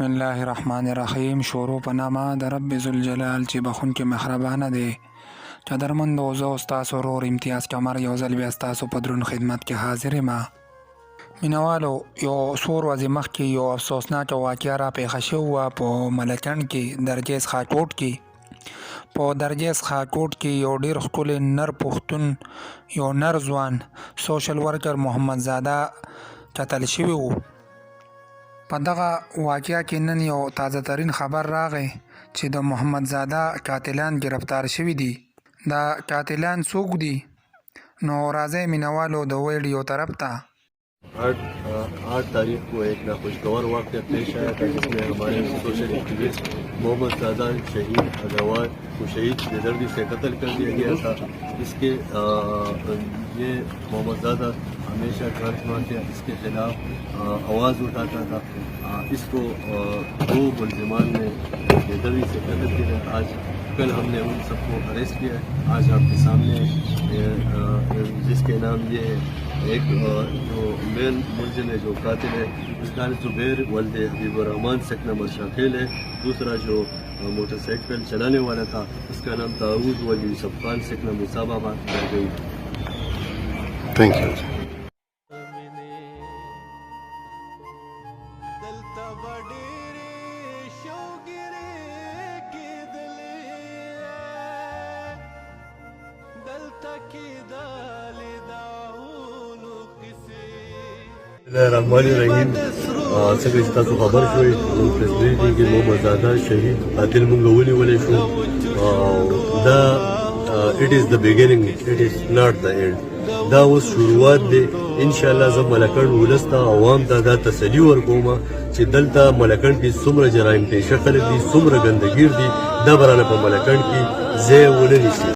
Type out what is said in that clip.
بسم الله الرحمن الرحیم. شروع په نامه د رب ذوالجلال چې بخونکې مهربانه دی. قدرمندو زه ستاسو ورور امتیاز کمر یو ځل بیا ستاسو په دروند خدمت کې حاضر یم. مینوالو، یو څو ورځې مخکې یو افسوسناکه واقعه را پیښه شوې وه په ملکنډ کې درجیز خاکوټ کې. په درجیز خاکوټ کې یو ډیر ښکلی نر پښتون یو نر ځوان سوشل ورکر محمد زاده قتل شوی و. په دغه واقعه کې نن یو تازه ترین خبر راغی چې د محمد زاده قاتلان گرفتار شوي دي. دا قاتلان څوک دي؟ نو راځئ مینوالو د ویډیو طرف ته. 8 तारीख को एक नाखुशगवार वाक़या पेश आया था जिसमें हमारे सोशल एक्टिविस्ट मोहम्मद ज़ादा शहीद अगवार को शहीद बेदर्दी से कत्ल कर दिया गया था. इसके ये मोहम्मद ज़ादा हमेशा ट्रांसमाफिया इसके खिलाफ आवाज़ उठाता था. इसको 2 मुलजिमान ने बेदर्दी से कत्ल किया. आज कल हमने उन सबको अरेस्ट किया. आज आपके सामने जिसके नाम ये एक जो मेन मुलजिम है जो कातिल है उसका जुबैर वल्द हबीबुर्रहमान शेख नंबर शाकिल है. दूसरा जो मोटरसाइकिल चलाने वाला था उसका नाम दाऊद वली यूसुफ खान शेख नंबर मुसाबाबाद रह गई. Thank you. रहीम څنګه چې تاسو خبر شوئ پریس بریفینګ کې محمد زاده شهید قاتل موږ ونیولی شو. دا اټ از د بګیننګ اټ از ناٹ د اینډ. دا اوس شروعات دی. انشاءالله زه ملکنډ ولس ته عوام ته دا تسلي ورکوم چې دلته ملکنډ کې څومره جرایم پیشه خلک دي څومره ګندګیر دي دا به رانه په ملکنډ کې ځای ونه نیسي.